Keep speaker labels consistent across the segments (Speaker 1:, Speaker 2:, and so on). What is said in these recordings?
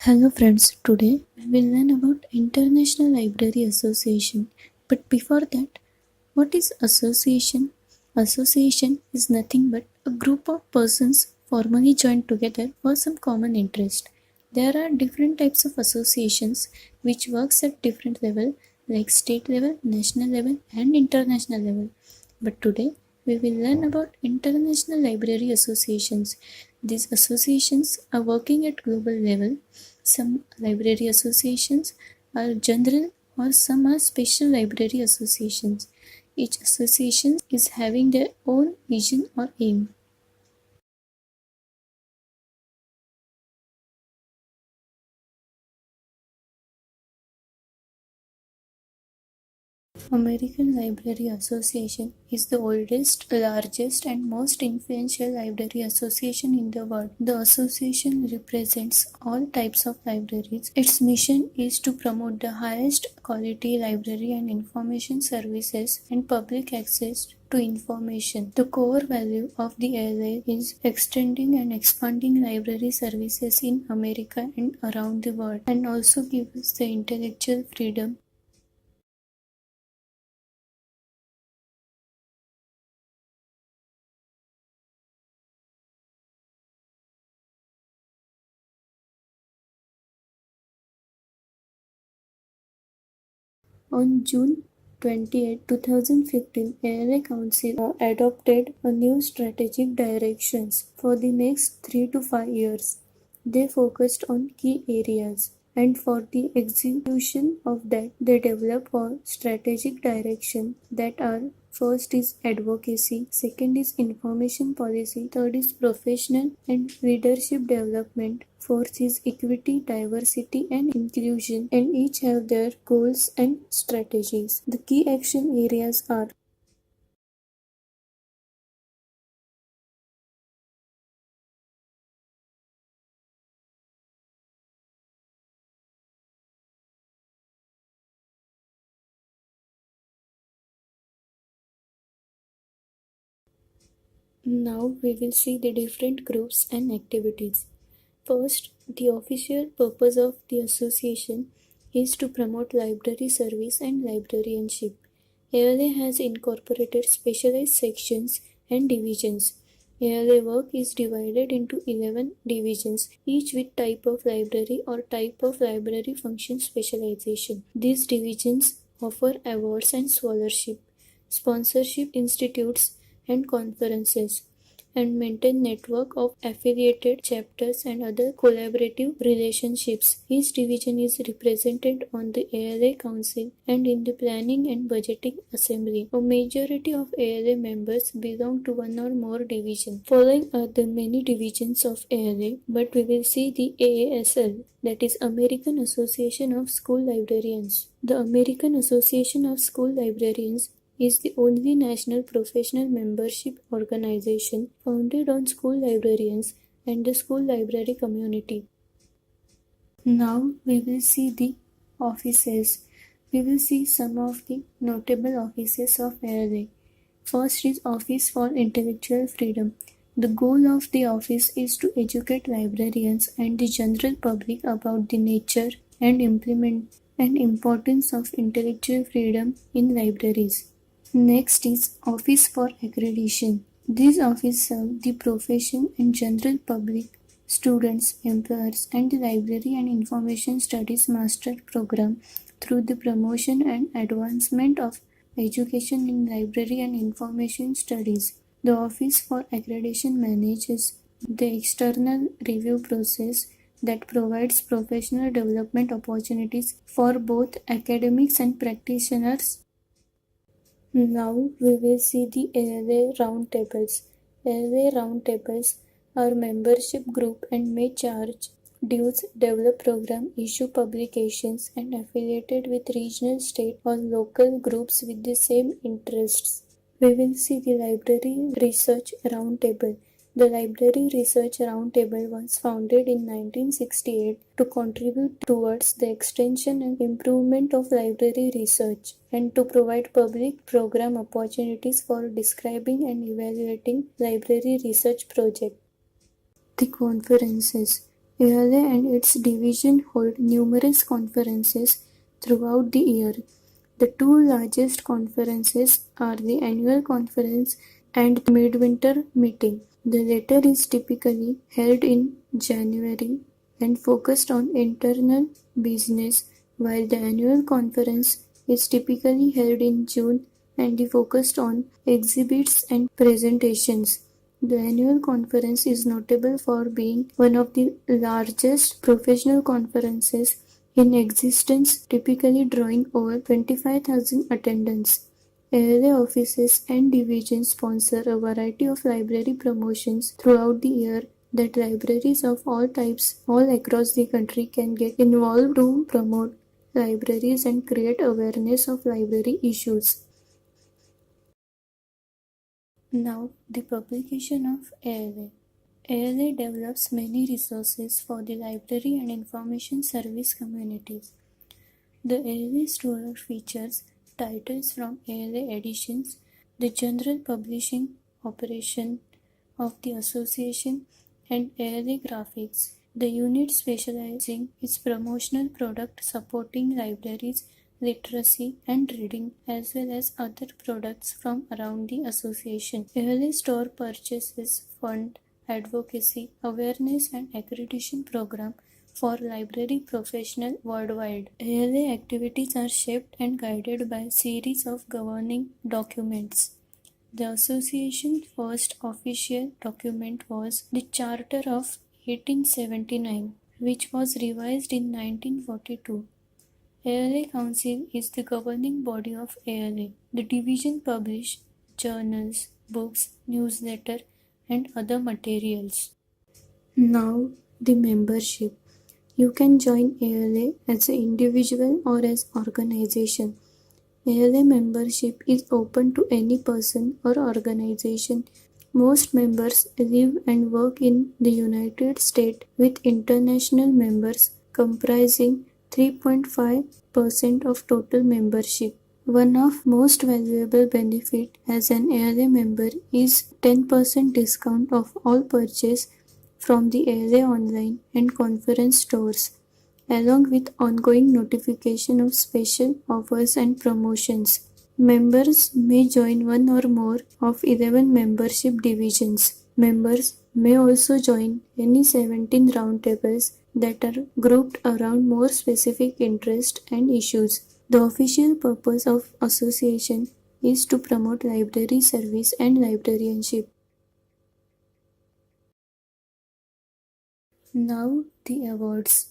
Speaker 1: Hello friends, today we will learn about International Library Association. But before that, what is association? Association is nothing but a group of persons formally joined together for some common interest. There are different types of associations which works at different level like state level, national level and international level. But today we will learn about international library associations. These associations are working at global level. Some library associations are general or some are special library associations. Each association is having their own vision or aim. American Library Association is the oldest, largest, and most influential library association in the world. The association represents all types of libraries. Its mission is to promote the highest quality library and information services and public access to information. The core value of the ALA is extending and expanding library services in America and around the world, and also gives the intellectual freedom. On June 28, 2015, ALA Council adopted a new strategic directions for the next 3 to 5 years. They focused on key areas, and for the execution of that, they developed a strategic direction that are: first is advocacy, second is information policy, third is professional and leadership development, fourth is equity, diversity, and inclusion, and each have their goals and strategies. The key action areas are: now we will see the different groups and activities. First, the official purpose of the association is to promote library service and librarianship. ALA has incorporated specialized sections and divisions. ALA work is divided into 11 divisions, each with type of library or type of library function specialization. These divisions offer awards and scholarship, sponsorship institutes and conferences, and maintain network of affiliated chapters and other collaborative relationships. Each division is represented on the ALA Council and in the Planning and Budgeting Assembly. A majority of ALA members belong to one or more divisions. Following are the many divisions of ALA, but we will see the AASL, that is American Association of School Librarians. The American Association of School Librarians is the only national professional membership organization founded on school librarians and the school library community. Now we will see the offices. We will see some of the notable offices of ALA. First is Office for Intellectual Freedom. The goal of the office is to educate librarians and the general public about the nature and implement and importance of intellectual freedom in libraries. Next is Office for Accreditation. This office serves the profession and general public, students, employers, and the Library and Information Studies Master Program through the promotion and advancement of education in library and information studies. The Office for Accreditation manages the external review process that provides professional development opportunities for both academics and practitioners. Now we will see the ALA roundtables. ALA roundtables are membership group and may charge dues, develop program, issue publications, and affiliated with regional, state, or local groups with the same interests. We will see the Library Research Roundtable. The Library Research Roundtable was founded in 1968 to contribute towards the extension and improvement of library research and to provide public program opportunities for describing and evaluating library research projects. The conferences. ALA and its division hold numerous conferences throughout the year. The two largest conferences are the annual conference and the midwinter meeting. The latter is typically held in January and focused on internal business, while the annual conference is typically held in June and is focused on exhibits and presentations. The annual conference is notable for being one of the largest professional conferences in existence, typically drawing over 25,000 attendants. ALA offices and divisions sponsor a variety of library promotions throughout the year that libraries of all types all across the country can get involved to promote libraries and create awareness of library issues. Now, the publication of ALA. ALA develops many resources for the library and information service communities. The ALA store features titles from ALA editions, the general publishing operation of the association, and ALA graphics. The unit specializing its promotional product supporting libraries, literacy, and reading, as well as other products from around the association. ALA store purchases fund advocacy, awareness, and accreditation program for library professionals worldwide. ALA activities are shaped and guided by a series of governing documents. The association's first official document was the Charter of 1879, which was revised in 1942. ALA Council is the governing body of ALA. The division publish journals, books, newsletter, and other materials. Now, the membership. You can join ALA as an individual or as organization. ALA membership is open to any person or organization. Most members live and work in the United States, with international members comprising 3.5% of total membership. One of most valuable benefit as an ALA member is 10% discount of all purchase from the ALA online and conference stores, along with ongoing notification of special offers and promotions. Members may join one or more of 11 membership divisions. Members may also join any 17 roundtables that are grouped around more specific interests and issues. The official purpose of association is to promote library service and librarianship. Now the awards.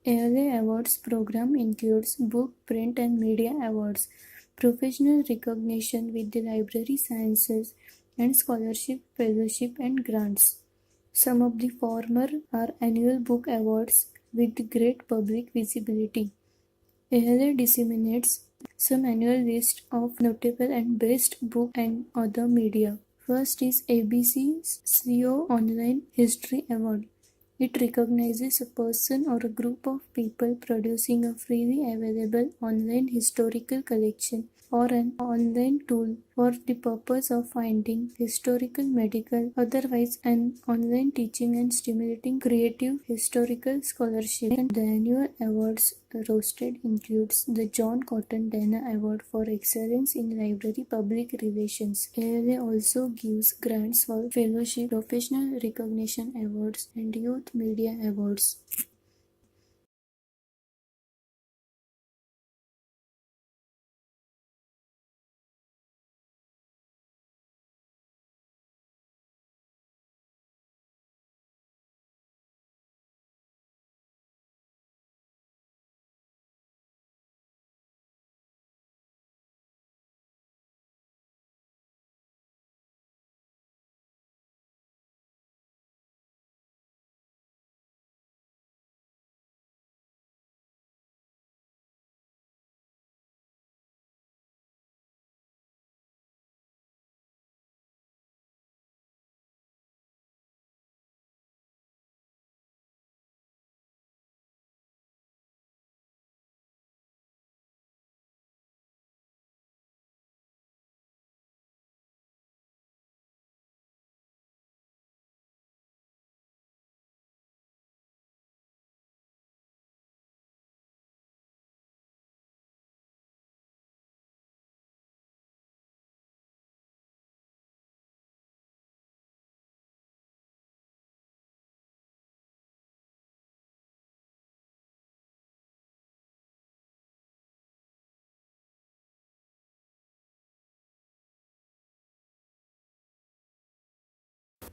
Speaker 1: ALA Awards program includes book, print and media awards, professional recognition with the library sciences, and scholarship, fellowship and grants. Some of the former are annual book awards with great public visibility. ALA disseminates some annual list of notable and best book and other media. First is ABC's CEO Online History Award. It recognizes a person or a group of people producing a freely available online historical collection or an online tool for the purpose of finding historical, medical, otherwise an online teaching and stimulating creative historical scholarship. And the annual awards rostered includes the John Cotton Dana Award for Excellence in Library Public Relations. ALA also gives grants for fellowship, professional recognition awards, and youth media awards.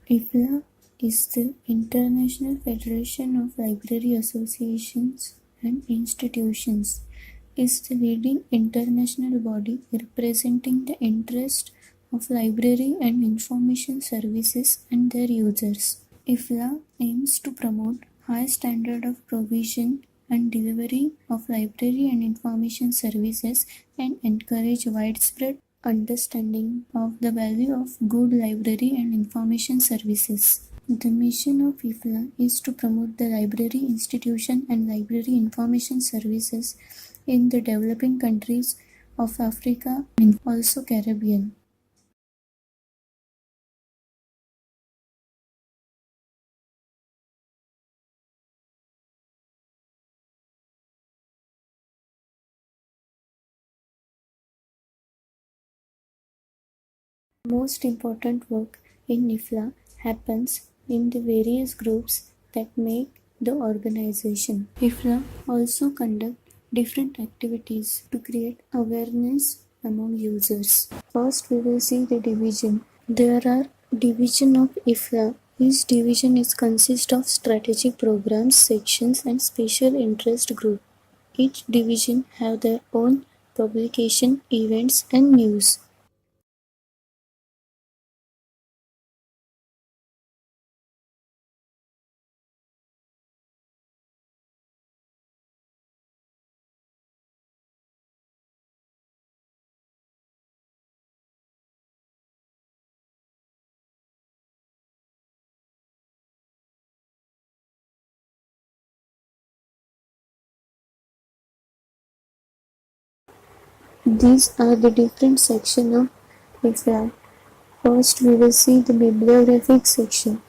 Speaker 1: IFLA is the International Federation of Library Associations and Institutions, is the leading international body representing the interest of library and information services and their users. IFLA aims to promote high standard of provision and delivery of library and information services and encourage widespread understanding of the value of good library and information services. The mission of IFLA is to promote the library institution and library information services in the developing countries of Africa and also Caribbean. Most important work in IFLA happens in the various groups that make the organization. IFLA also conduct different activities to create awareness among users. First, we will see the division. There are division of IFLA. Each division is consist of strategic programs, sections, and special interest group. Each division have their own publication, events, and news. These are the different sections of IFLA. First, we will see the bibliographic section.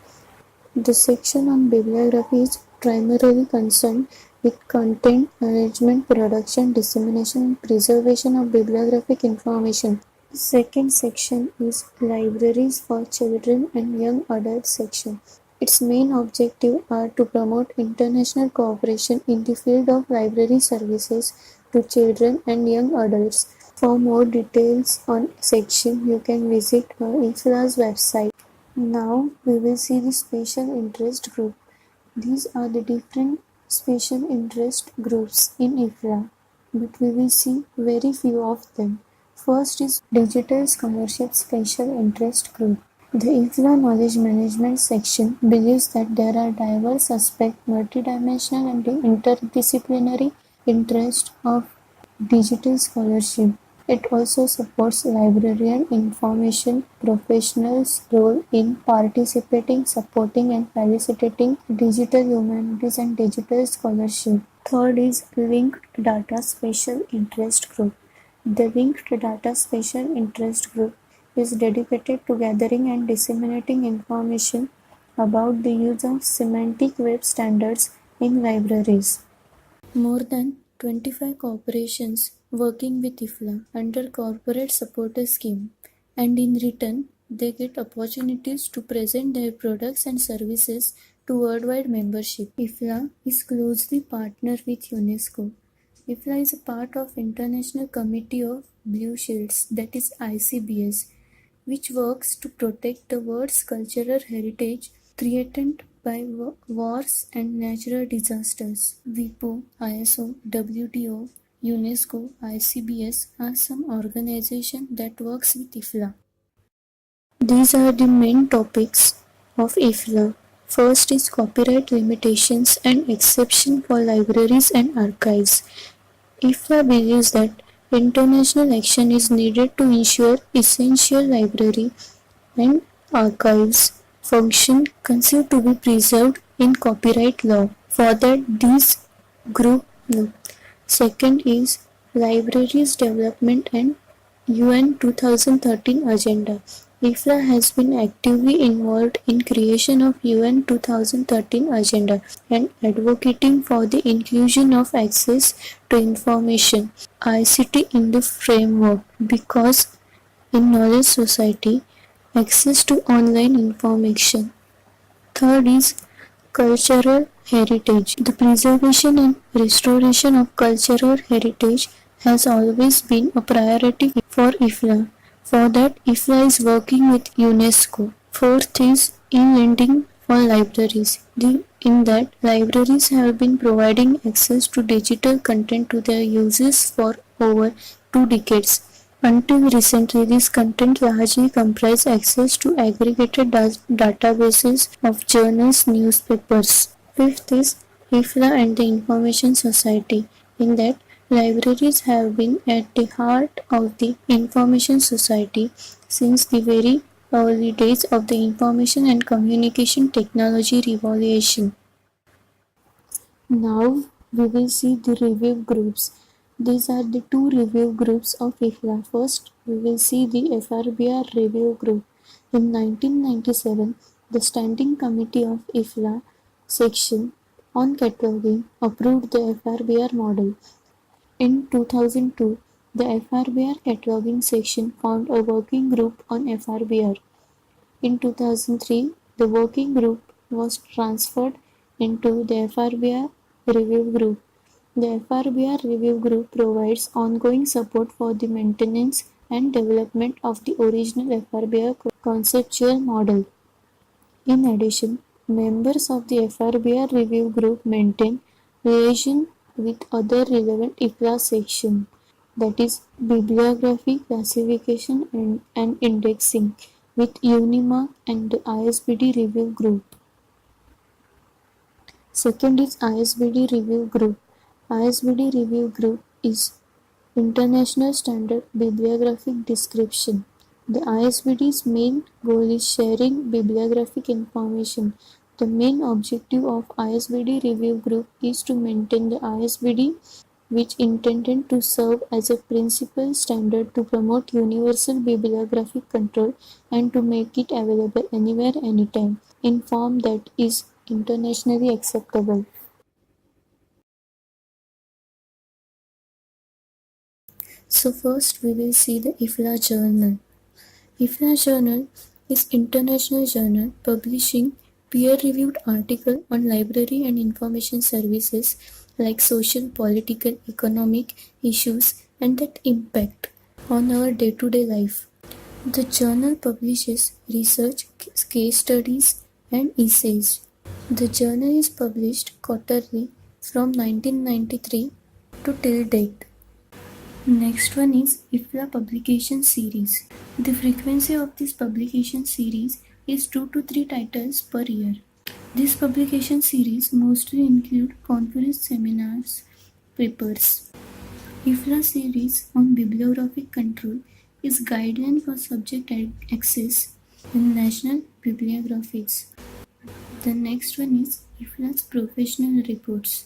Speaker 1: The section on bibliography is primarily concerned with content, arrangement, production, dissemination, and preservation of bibliographic information. The second section is Libraries for Children and Young Adults section. Its main objectives are to promote international cooperation in the field of library services to children and young adults. For more details on section, you can visit IFLA's website. Now we will see the special interest group. These are the different special interest groups in IFLA, but we will see very few of them. First is Digital Scholarship Special Interest Group. The IFLA Knowledge Management section believes that there are diverse aspects, multidimensional and interdisciplinary interest of digital scholarship. It also supports librarian information professionals' role in participating, supporting, and facilitating digital humanities and digital scholarship. Third is Linked Data Special Interest Group. The Linked Data Special Interest Group is dedicated to gathering and disseminating information about the use of semantic web standards in libraries. More than 25 corporations working with IFLA under corporate supporter scheme, and in return they get opportunities to present their products and services to worldwide membership. IFLA is closely partnered with UNESCO. IFLA is a part of International Committee of Blue Shields, that is ICBS, which works to protect the world's cultural heritage threatened by wars and natural disasters. WIPO, ISO, WTO, UNESCO, ICBS are some organizations that works with IFLA. These are the main topics of IFLA. First is copyright limitations and exception for libraries and archives. IFLA believes that international action is needed to ensure essential library and archives function conceived to be preserved in copyright law. For that, this group no. Second is Libraries Development and UN 2013 Agenda. IFLA has been actively involved in creation of UN 2013 Agenda and advocating for the inclusion of access to information ICT in the framework because in knowledge society access to online information. Third is cultural heritage. The preservation and restoration of cultural heritage has always been a priority for IFLA. For that, IFLA is working with UNESCO. Fourth is E-lending for libraries. In that, libraries have been providing access to digital content to their users for over 2 decades. Until recently, this content largely comprised access to aggregated databases of journals, newspapers. Fifth is IFLA and the Information Society. In that, libraries have been at the heart of the information society since the very early days of the information and communication technology revolution. Now we will see the review groups. These are the two review groups of IFLA. First, we will see the FRBR review group. In 1997, the Standing Committee of IFLA section on cataloging approved the FRBR model. In 2002, the FRBR cataloging section formed a working group on FRBR. In 2003, the working group was transferred into the FRBR Review Group. The FRBR Review Group provides ongoing support for the maintenance and development of the original FRBR conceptual model. In addition, members of the FRBR Review Group maintain relation with other relevant IFLA sections, that is, bibliography, classification, and indexing, with UNIMA and the ISBD Review Group. Second is ISBD Review Group. ISBD Review Group is International Standard Bibliographic Description. The ISBD's main goal is sharing bibliographic information. The main objective of ISBD Review Group is to maintain the ISBD, which intended to serve as a principal standard to promote universal bibliographic control and to make it available anywhere, anytime, in form that is internationally acceptable. So first we will see the IFLA journal. IFLA journal is international journal publishing peer-reviewed article on library and information services like social, political, economic issues and that impact on our day-to-day life. The journal publishes research, case studies and essays. The journal is published quarterly from 1993 to till date. Next one is IFLA publication series. The frequency of this publication series is 2 to 3 titles per year. This publication series mostly include conference seminars, papers. IFLA series on bibliographic control is guideline for subject access in national bibliographies. The next one is IFLA's professional reports.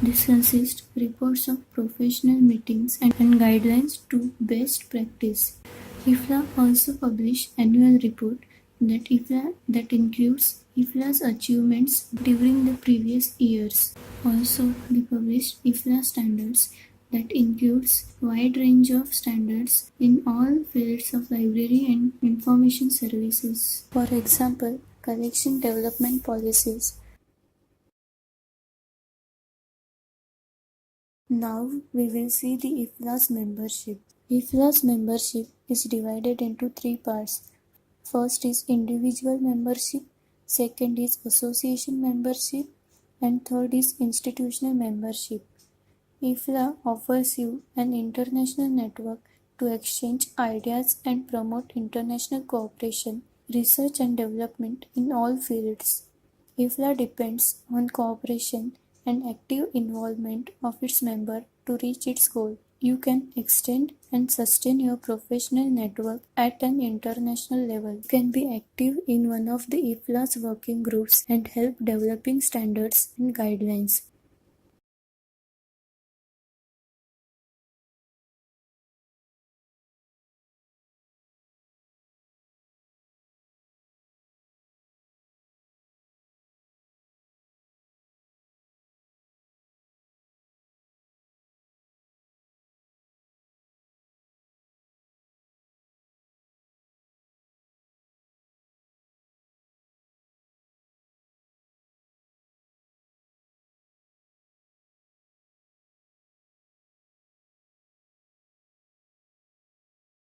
Speaker 1: This consists reports of professional meetings and guidelines to best practice. IFLA also publish annual report that includes IFLA's achievements during the previous years. Also, they publish IFLA standards that includes wide range of standards in all fields of library and information services. For example, collection development policies. Now we will see the IFLA's membership. IFLA's membership is divided into 3 parts. First is individual membership, second is association membership, and third is institutional membership. IFLA offers you an international network to exchange ideas and promote international cooperation, research and development in all fields. IFLA depends on cooperation and active involvement of its members to reach its goal. You can extend and sustain your professional network at an international level. You can be active in one of the IFLA's working groups and help developing standards and guidelines.